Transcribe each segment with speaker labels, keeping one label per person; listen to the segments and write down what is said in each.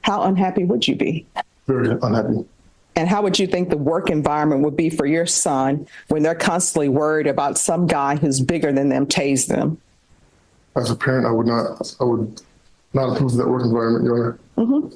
Speaker 1: How unhappy would you be?
Speaker 2: Very unhappy.
Speaker 1: And how would you think the work environment would be for your son when they're constantly worried about some guy who's bigger than them tase them?
Speaker 2: As a parent, I would not approve of that work environment, Your Honor.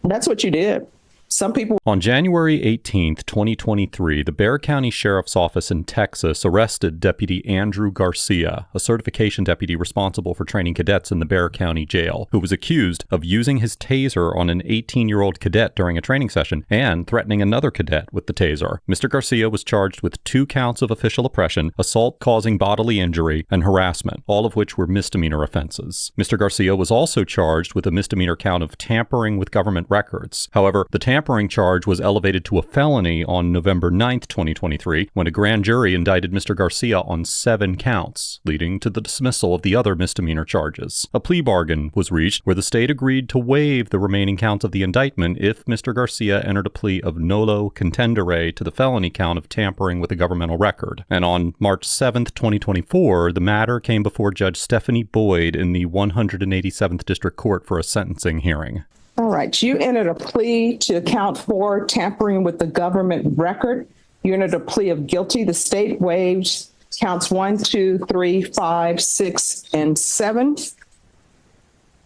Speaker 1: That's what you did. Some people.
Speaker 3: On January 18th, 2023, the Bexar County Sheriff's Office in Texas arrested Deputy Andrew Garcia, a certification deputy responsible for training cadets in the Bexar County Jail, who was accused of using his taser on an 18-year-old cadet during a training session and threatening another cadet with the taser. Mr. Garcia was charged with 2 counts of official oppression, assault causing bodily injury, and harassment, all of which were misdemeanor offenses. Mr. Garcia was also charged with a misdemeanor count of tampering with government records. However, the tampering charge was elevated to a felony on November 9th, 2023, when a grand jury indicted Mr. Garcia on 7 counts, leading to the dismissal of the other misdemeanor charges. A plea bargain was reached where the state agreed to waive the remaining counts of the indictment if Mr. Garcia entered a plea of nolo contendere to the felony count of tampering with a governmental record. And on March 7th, 2024, the matter came before Judge Stephanie Boyd in the 187th District Court for a sentencing hearing.
Speaker 1: All right. You entered a plea to account for tampering with the government record. You entered a plea of guilty. The state waived counts 1, 2, 3, 5, 6, and 7.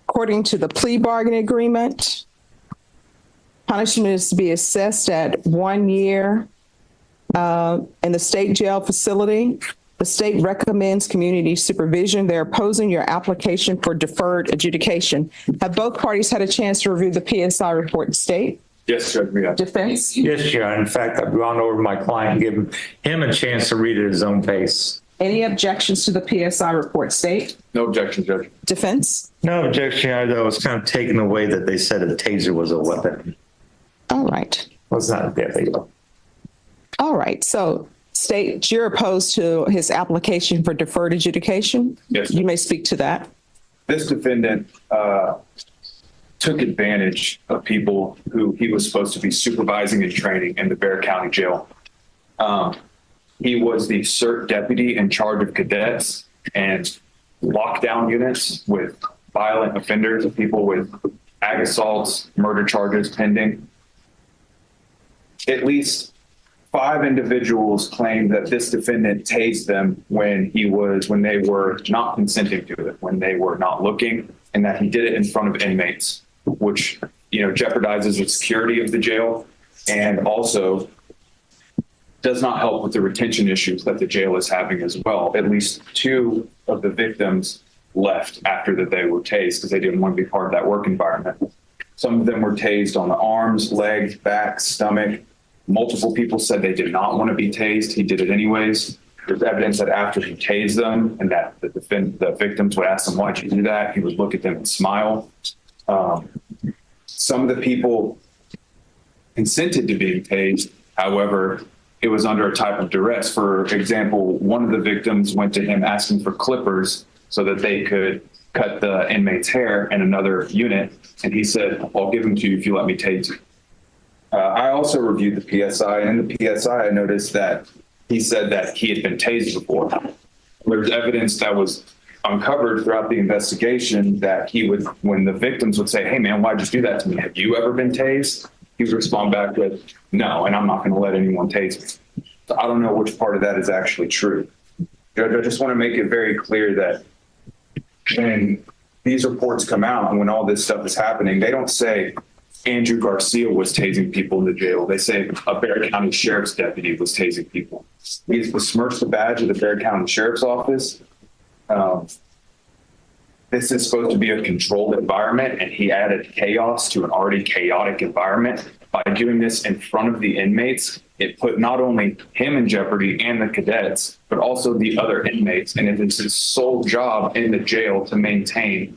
Speaker 1: According to the plea bargaining agreement, punishment is to be assessed at 1 year in the state jail facility. The state recommends community supervision. They're opposing your application for deferred adjudication. Have both parties had a chance to review the PSI report, state?
Speaker 4: Yes, Judge. We have.
Speaker 1: Defense?
Speaker 5: Yes, Your Honor. In fact, I've gone over my client and given him a chance to read it at his own pace.
Speaker 1: Any objections to the PSI report, state?
Speaker 4: No objection, Judge.
Speaker 1: Defense?
Speaker 5: No objection, Your Honor, though. It's kind of taken away that they said a taser was a weapon.
Speaker 1: All right.
Speaker 5: Well, it's not that big.
Speaker 1: All right. So, state, you're opposed to his application for deferred adjudication?
Speaker 4: Yes.
Speaker 1: You may speak to that.
Speaker 4: This defendant took advantage of people who he was supposed to be supervising and training in the Bexar County Jail. He was the CERT deputy in charge of cadets and lockdown units with violent offenders, people with ag assaults, murder charges pending. At least 5 individuals claimed that this defendant tased them when they were not consenting to it, when they were not looking, and that he did it in front of inmates, which, jeopardizes the security of the jail and also does not help with the retention issues that the jail is having as well. At least 2 of the victims left after that they were tased because they didn't want to be part of that work environment. Some of them were tased on the arms, legs, back, stomach. Multiple people said they did not want to be tased. He did it anyways. There's evidence that after he tased them and that the victims would ask him, why'd you do that? He would look at them and smile. Some of the people consented to being tased. However, it was under a type of duress. For example, one of the victims went to him asking for clippers so that they could cut the inmate's hair in another unit. And he said, I'll give them to you if you let me tase you. I also reviewed the PSI, and in the PSI, I noticed that he said that he had been tased before. There's evidence that was uncovered throughout the investigation that he would, when the victims would say, hey man, why'd you do that to me? Have you ever been tased? He would respond back with, no, and I'm not going to let anyone tase me. So I don't know which part of that is actually true. Judge, I just want to make it very clear that when these reports come out and when all this stuff is happening, they don't say Andrew Garcia was tasing people in the jail. They say a Bexar County Sheriff's deputy was tasing people. He's besmirched the badge of the Bexar County Sheriff's Office. This is supposed to be a controlled environment, and he added chaos to an already chaotic environment. By doing this in front of the inmates, it put not only him in jeopardy and the cadets, but also the other inmates. And it is his sole job in the jail to maintain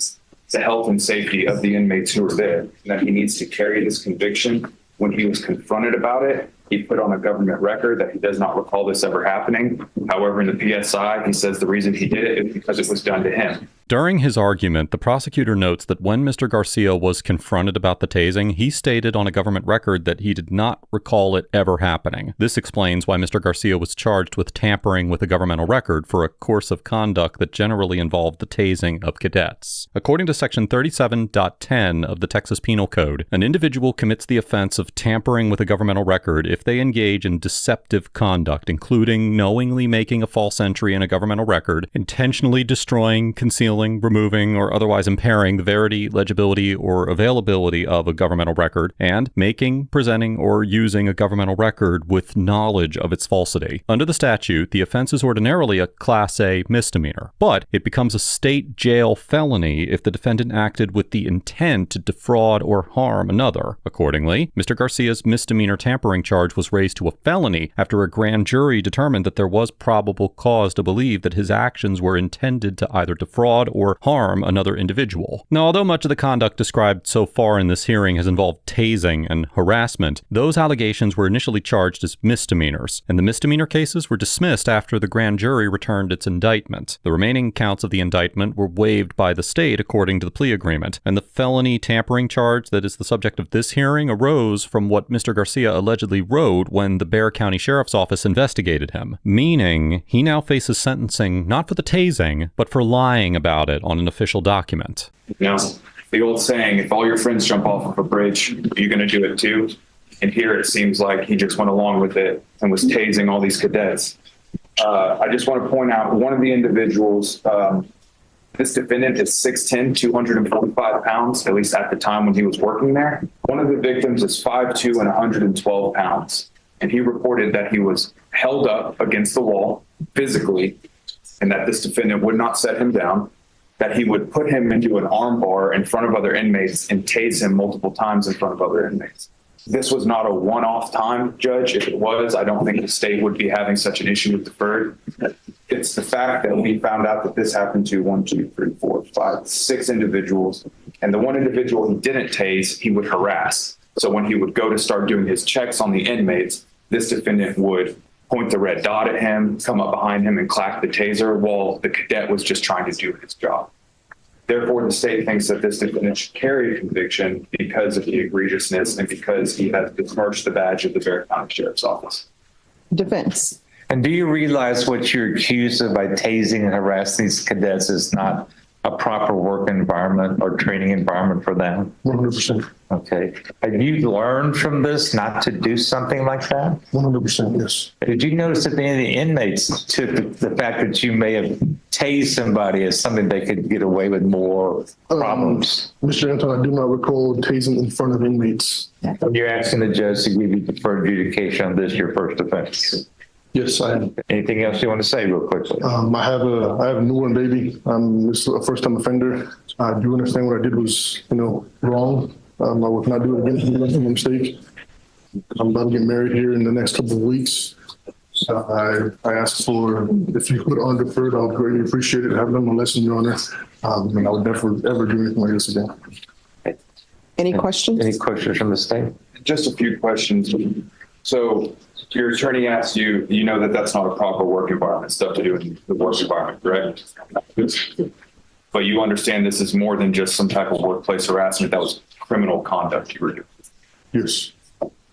Speaker 4: the health and safety of the inmates who are there, and that he needs to carry this conviction. When he was confronted about it, he put on a government record that he does not recall this ever happening. However, in the PSI, he says the reason he did it is because it was done to him.
Speaker 3: During his argument, the prosecutor notes that when Mr. Garcia was confronted about the tasing, he stated on a government record that he did not recall it ever happening. This explains why Mr. Garcia was charged with tampering with a governmental record for a course of conduct that generally involved the tasing of cadets. According to Section 37.10 of the Texas Penal Code, an individual commits the offense of tampering with a governmental record if they engage in deceptive conduct, including knowingly making a false entry in a governmental record, intentionally destroying, concealing, removing, or otherwise impairing the verity, legibility, or availability of a governmental record, and making, presenting, or using a governmental record with knowledge of its falsity. Under the statute, the offense is ordinarily a Class A misdemeanor, but it becomes a state jail felony if the defendant acted with the intent to defraud or harm another. Accordingly, Mr. Garcia's misdemeanor tampering charge was raised to a felony after a grand jury determined that there was probable cause to believe that his actions were intended to either defraud or harm another individual. Now, although much of the conduct described so far in this hearing has involved tasing and harassment, those allegations were initially charged as misdemeanors, and the misdemeanor cases were dismissed after the grand jury returned its indictment. The remaining counts of the indictment were waived by the state according to the plea agreement, and the felony tampering charge that is the subject of this hearing arose from what Mr. Garcia allegedly wrote when the Bexar County Sheriff's Office investigated him, meaning he now faces sentencing not for the tasing, but for lying about it on an official document.
Speaker 4: You know, the old saying, if all your friends jump off of a bridge, are you going to do it too? And here it seems like he just went along with it and was tasing all these cadets. I just want to point out one of the individuals, this defendant is 6'10", 245 pounds, at least at the time when he was working there. One of the victims is 5'2" and 112 pounds. And he reported that he was held up against the wall physically, and that this defendant would not set him down, that he would put him into an arm bar in front of other inmates and tase him multiple times in front of other inmates. This was not a one-off time, Judge. If it was, I don't think the state would be having such an issue with deferred. It's the fact that we found out that this happened to 1, 2, 3, 4, 5, 6 individuals. And the one individual he didn't tase, he would harass. So when he would go to start doing his checks on the inmates, this defendant would point the red dot at him, come up behind him and clack the taser while the cadet was just trying to do his job. Therefore, the state thinks that this defendant should carry a conviction because of the egregiousness and because he has besmirched the badge of the Bexar County Sheriff's Office.
Speaker 1: Defense.
Speaker 5: And do you realize what you're accused of by tasing and harassing these cadets is not a proper work environment or training environment for them?
Speaker 2: 100%.
Speaker 5: Okay. Have you learned from this not to do something like that?
Speaker 2: 100%, yes.
Speaker 5: Did you notice that any of the inmates took the fact that you may have tased somebody as something they could get away with more problems?
Speaker 2: Mr. Anton, I do not recall tasing in front of inmates.
Speaker 5: You're asking the judge to give you deferred adjudication on this, your first offense.
Speaker 2: Yes, I am.
Speaker 5: Anything else you want to say real quickly?
Speaker 2: I have a newborn baby. This is a first-time offender. I do understand what I did was, wrong. I would not do it again. It was a mistake. I'm about to get married here in the next couple of weeks. I asked for, if you put on deferred, I would greatly appreciate it. I have learned my lesson, Your Honor. And I would never, ever do anything like this again.
Speaker 1: Any questions?
Speaker 5: Any questions from the state?
Speaker 4: Just a few questions. So your attorney asked you, you know that that's not a proper work environment, stuff to do in the work environment, correct? But you understand this is more than just some type of workplace harassment. That was criminal conduct you were doing.
Speaker 2: Yes.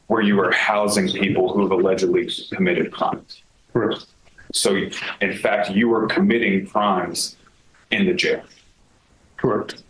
Speaker 4: Where you were housing people who have allegedly committed crimes.
Speaker 2: Correct.
Speaker 4: So in fact, you were committing crimes in the jail.
Speaker 2: Correct.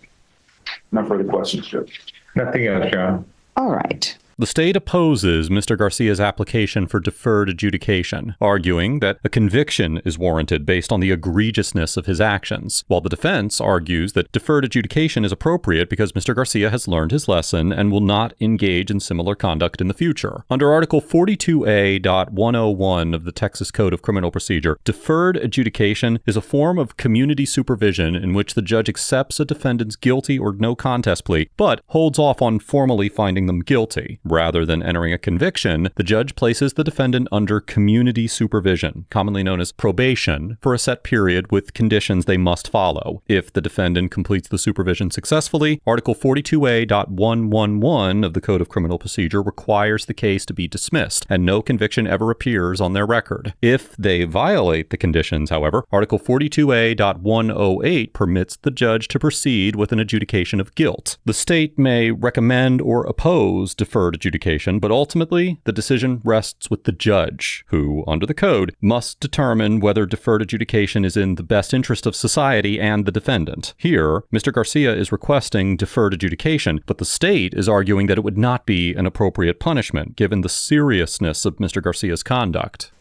Speaker 4: No further questions, Judge.
Speaker 5: Nothing else, John.
Speaker 1: All right.
Speaker 3: The state opposes Mr. Garcia's application for deferred adjudication, arguing that a conviction is warranted based on the egregiousness of his actions, while the defense argues that deferred adjudication is appropriate because Mr. Garcia has learned his lesson and will not engage in similar conduct in the future. Under Article 42A.101 of the Texas Code of Criminal Procedure, deferred adjudication is a form of community supervision in which the judge accepts a defendant's guilty or no contest plea, but holds off on formally finding them guilty. Rather than entering a conviction, the judge places the defendant under community supervision, commonly known as probation, for a set period with conditions they must follow. If the defendant completes the supervision successfully, Article 42A.111 of the Code of Criminal Procedure requires the case to be dismissed, and no conviction ever appears on their record. If they violate the conditions, however, Article 42A.108 permits the judge to proceed with an adjudication of guilt. The state may recommend or oppose deferred adjudication, but ultimately the decision rests with the judge, who, under the code, must determine whether deferred adjudication is in the best interest of society and the defendant. Here, Mr. Garcia is requesting deferred adjudication, but the state is arguing that it would not be an appropriate punishment given the seriousness of Mr. Garcia's conduct.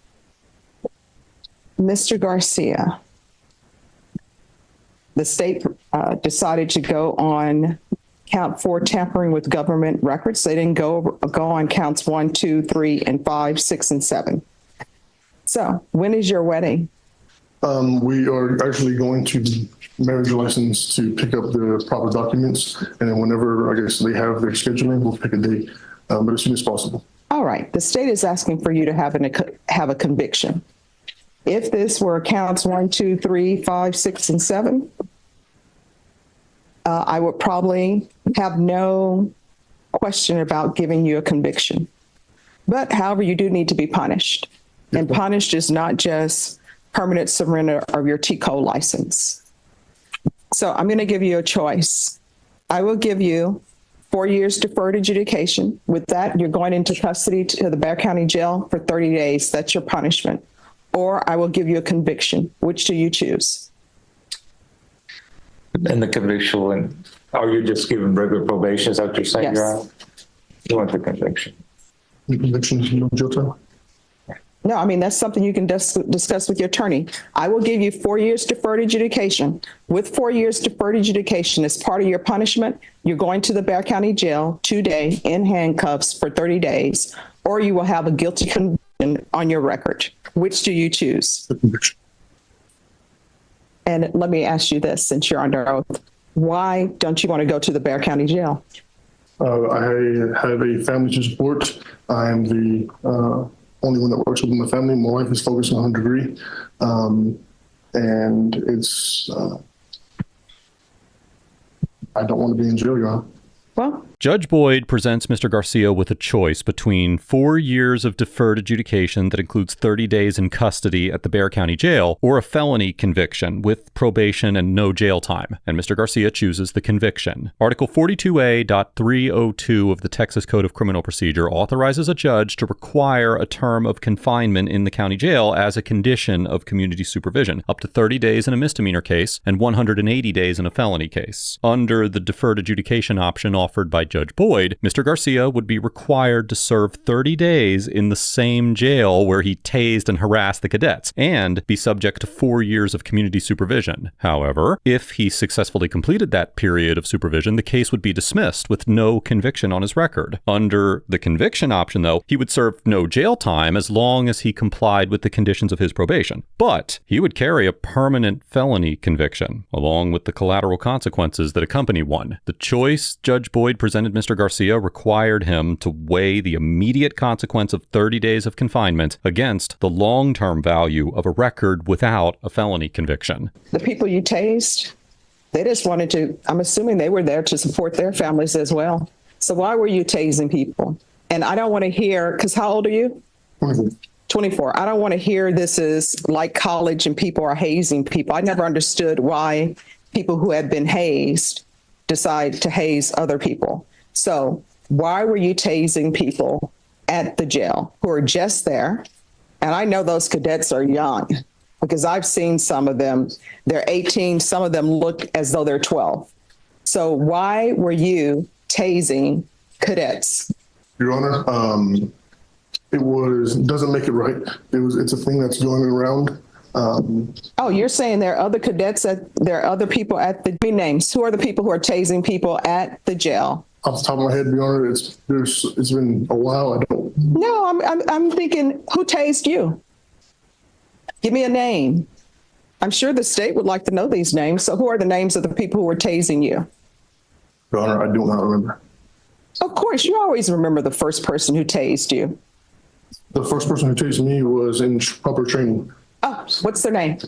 Speaker 1: Mr. Garcia, the state decided to go on count 4, tampering with government records. They didn't go on counts 1, 2, 3, and 5, 6, and 7. So when is your wedding?
Speaker 2: We are actually going to the marriage license to pick up the proper documents. And then whenever, I guess, they have their scheduling, we'll pick a date, but as soon as possible.
Speaker 1: All right. The state is asking for you to have a conviction. If this were counts 1, 2, 3, 5, 6, and 7, I would probably have no question about giving you a conviction. But however, you do need to be punished. And punished is not just permanent surrender of your TCO license. So I'm going to give you a choice. I will give you 4 years deferred adjudication. With that, you're going into custody to the Bexar County Jail for 30 days. That's your punishment. Or I will give you a conviction. Which do you choose?
Speaker 5: And the conviction, are you just giving regular probation? Is that what you're saying,
Speaker 1: Yes.
Speaker 5: Your Honor? You want the conviction?
Speaker 2: The conviction is no jail time.
Speaker 1: No, I mean, that's something you can discuss with your attorney. I will give you 4 years deferred adjudication. With 4 years deferred adjudication as part of your punishment, you're going to the Bexar County Jail 2-day in handcuffs for 30 days, or you will have a guilty conviction on your record. Which do you choose?
Speaker 2: The conviction.
Speaker 1: And let me ask you this, since you're under oath, why don't you want to go to the Bexar County Jail?
Speaker 2: I have a family to support. I am the only one that works within the family. My wife is focused on her degree. And it's, I don't want to be in jail, Your Honor.
Speaker 1: Well,
Speaker 3: Judge Boyd presents Mr. Garcia with a choice between 4 years of deferred adjudication that includes 30 days in custody at the Bexar County Jail, or a felony conviction with probation and no jail time. And Mr. Garcia chooses the conviction. Article 42A.302 of the Texas Code of Criminal Procedure authorizes a judge to require a term of confinement in the county jail as a condition of community supervision, up to 30 days in a misdemeanor case and 180 days in a felony case. Under the deferred adjudication option offered by Judge Boyd, Mr. Garcia would be required to serve 30 days in the same jail where he tased and harassed the cadets, and be subject to 4 years of community supervision. However, if he successfully completed that period of supervision, the case would be dismissed with no conviction on his record. Under the conviction option, though, he would serve no jail time as long as he complied with the conditions of his probation. But he would carry a permanent felony conviction, along with the collateral consequences that accompany one. The choice Judge Boyd presented Mr. Garcia required him to weigh the immediate consequence of 30 days of confinement against the long-term value of a record without a felony conviction.
Speaker 1: the people you tased, they just wanted to, I'm assuming they were there to support their families as well. So why were you tasing people? And I don't want to hear, because how old are you? 24. I don't want to hear this is like college and people are hazing people. I never understood why people who had been hazed decide to haze other people. So why were you tasing people at the jail who are just there? And I know those cadets are young because I've seen some of them. They're 18. Some of them look as though they're 12. So why were you tasing cadets?
Speaker 2: Your Honor, doesn't make it right. It's a thing that's going around.
Speaker 1: Oh, you're saying there are other cadets there are other people at the names. Who are the people who are tasing people at the jail?
Speaker 2: Off the top of my head, Your Honor, it's been a while. I don't.
Speaker 1: No, I'm thinking, who tased you? Give me a name. I'm sure the state would like to know these names. So who are the names of the people who were tasing you?
Speaker 2: Your Honor, I do not remember.
Speaker 1: Of course, you always remember the first person who tased you.
Speaker 2: The first person who tased me was in proper training.
Speaker 1: Oh, what's their name?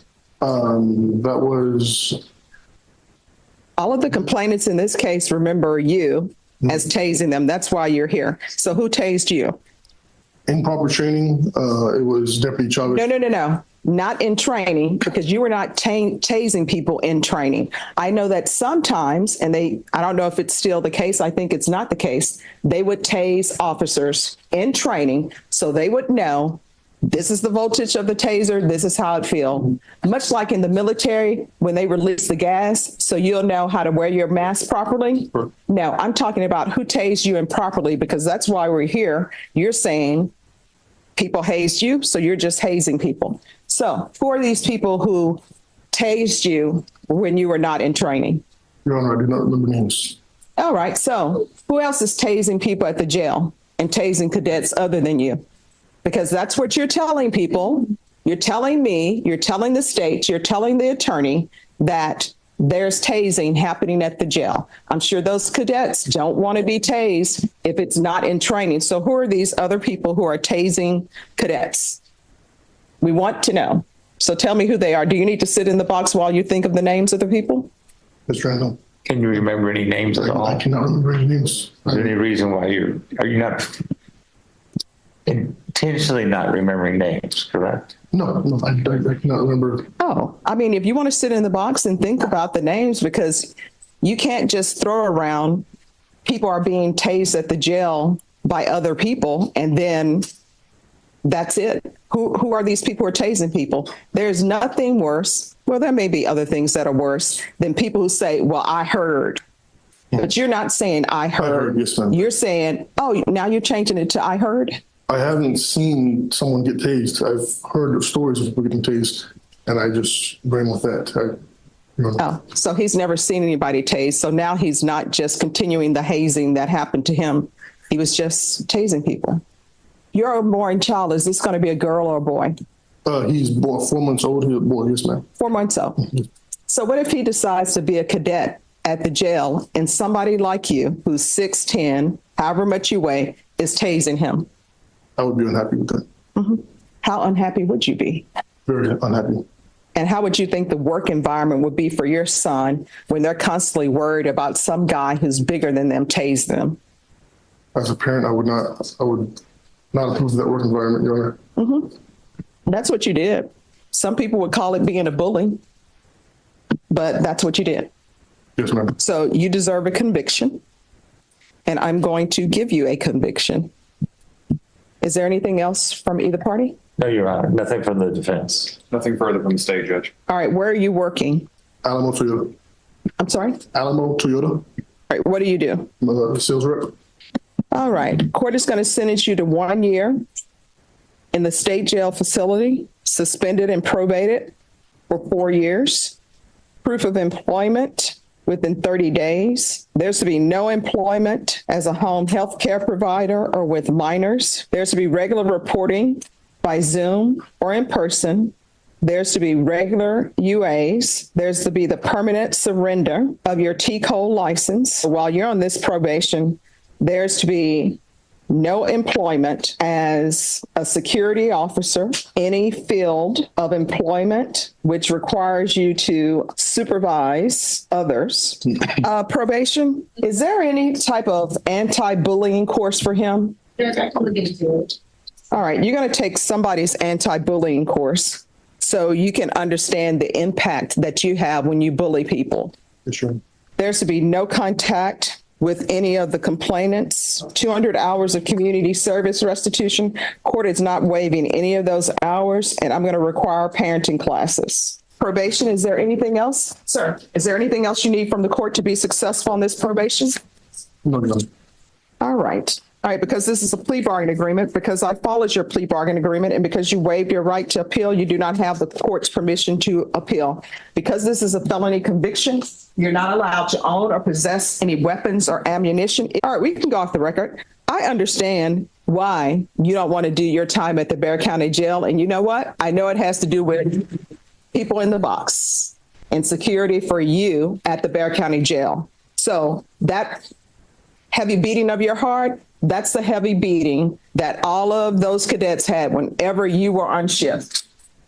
Speaker 2: That was
Speaker 1: All of the complainants in this case remember you as tasing them. That's why you're here. So who tased you?
Speaker 2: in proper training. It was Deputy Chavez.
Speaker 1: No. Not in training, because you were not tasing people in training. I know that sometimes, and I don't know if it's still the case. I think it's not the case. They would tase officers in training so they would know this is the voltage of the taser. This is how it feels. Much like in the military, when they release the gas, so you'll know how to wear your mask properly.
Speaker 2: Sure.
Speaker 1: No, I'm talking about who tased you improperly, because that's why we're here. You're saying people hazed you, so you're just hazing people. So who are these people who tased you when you were not in training?
Speaker 2: Your Honor, I do not remember names.
Speaker 1: All right. So who else is tasing people at the jail and tasing cadets other than you? Because that's what you're telling people. You're telling me, you're telling the state, you're telling the attorney that there's tasing happening at the jail. I'm sure those cadets don't want to be tased if it's not in training. So who are these other people who are tasing cadets? We want to know. So tell me who they are. Do you need to sit in the box while you think of the names of the people?
Speaker 2: Mr. Randall,
Speaker 5: Can you remember any names at all?
Speaker 2: I cannot remember any names.
Speaker 5: Is there any reason why are you not intentionally not remembering names, correct?
Speaker 2: No, I cannot remember.
Speaker 1: Oh, I mean, if you want to sit in the box and think about the names, because you can't just throw around people are being tased at the jail by other people and then that's it. Who are these people who are tasing people? There's nothing worse. Well, there may be other things that are worse than people who say, well, I heard. But you're not saying I heard.
Speaker 2: Yes, ma'am.
Speaker 1: You're saying, oh, now you're changing it to I heard.
Speaker 2: I haven't seen someone get tased. I've heard of stories of people getting tased, and I just ran with that.
Speaker 1: Oh, so he's never seen anybody tased. So now he's not just continuing the hazing that happened to him. He was just tasing people. Your unborn child, is this going to be a girl or a boy?
Speaker 2: He's 4 months old. He's a boy, yes, ma'am.
Speaker 1: 4 months old. So what if he decides to be a cadet at the jail and somebody like you, who's 6'10", however much you weigh, is tasing him?
Speaker 2: I would be unhappy with that.
Speaker 1: Mm-hmm. How unhappy would you be?
Speaker 2: Very unhappy.
Speaker 1: And how would you think the work environment would be for your son when they're constantly worried about some guy who's bigger than them tase them?
Speaker 2: As a parent, I would not approve of that work environment, Your Honor.
Speaker 1: Mm-hmm. That's what you did. Some people would call it being a bully, but that's what you did.
Speaker 2: Yes, ma'am.
Speaker 1: So you deserve a conviction, and I'm going to give you a conviction. Is there anything else from either party?
Speaker 5: No, Your Honor. Nothing from the defense.
Speaker 4: Nothing further from the state, Judge.
Speaker 1: All right. Where are you working?
Speaker 2: Alamo Toyota.
Speaker 1: I'm sorry?
Speaker 2: Alamo Toyota.
Speaker 1: All right. What do you do?
Speaker 2: I'm a sales rep.
Speaker 1: All right. Court is going to sentence you to 1 year in the state jail facility, suspended and probated for 4 years. Proof of employment within 30 days. There's to be no employment as a home health care provider or with minors. There's to be regular reporting by Zoom or in person. There's to be regular UAs. There's to be the permanent surrender of your TCOL license. While you're on this probation, there's to be no employment as a security officer, any field of employment which requires you to supervise others. Probation, is there any type of anti-bullying course for him?
Speaker 6: Yes, I can look into it.
Speaker 1: All right, you're going to take somebody's anti-bullying course so you can understand the impact that you have when you bully people.
Speaker 2: Yes, sure.
Speaker 1: There's to be no contact with any of the complainants, 200 hours of community service restitution. Court is not waiving any of those hours, and I'm going to require parenting classes. Probation, is there anything else? Sir, is there anything else you need from the court to be successful on this probation?
Speaker 2: No, Your Honor.
Speaker 1: All right. All right, because this is a plea bargain agreement, because I followed your plea bargain agreement, and because you waived your right to appeal, you do not have the court's permission to appeal. Because this is a felony conviction, you're not allowed to own or possess any weapons or ammunition. All right, we can go off the record. I understand why you don't want to do your time at the Bexar County Jail. And you know what? I know it has to do with people in the box and security for you at the Bexar County Jail. So that heavy beating of your heart, that's the heavy beating that all of those cadets had whenever you were on shift.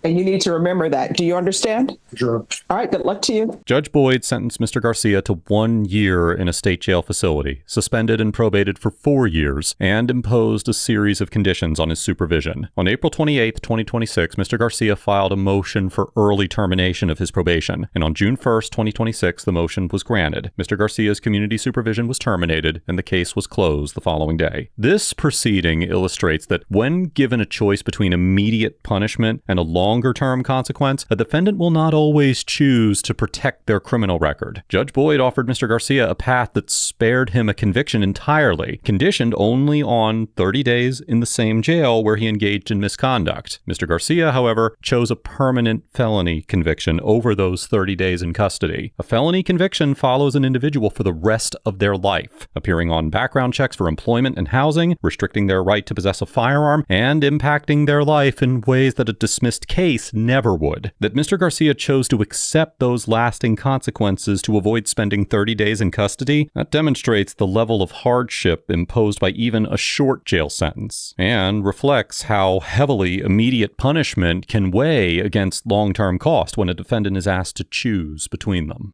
Speaker 1: And you need to remember that. Do you understand?
Speaker 2: Sure.
Speaker 1: All right, good luck to you.
Speaker 3: Judge Boyd sentenced Mr. Garcia to 1 year in a state jail facility, suspended and probated for 4 years, and imposed a series of conditions on his supervision. On April 28, 2026, Mr. Garcia filed a motion for early termination of his probation, and on June 1st, 2026, the motion was granted. Mr. Garcia's community supervision was terminated, and the case was closed the following day. This proceeding illustrates that when given a choice between immediate punishment and a longer-term consequence, a defendant will not always choose to protect their criminal record. Judge Boyd offered Mr. Garcia a path that spared him a conviction entirely, conditioned only on 30 days in the same jail where he engaged in misconduct. Mr. Garcia, however, chose a permanent felony conviction over those 30 days in custody. A felony conviction follows an individual for the rest of their life, appearing on background checks for employment and housing, restricting their right to possess a firearm, and impacting their life in ways that a dismissed case never would. That Mr. Garcia chose to accept those lasting consequences to avoid spending 30 days in custody, that demonstrates the level of hardship imposed by even a short jail sentence, and reflects how heavily immediate punishment can weigh against long-term cost when a defendant is asked to choose between them.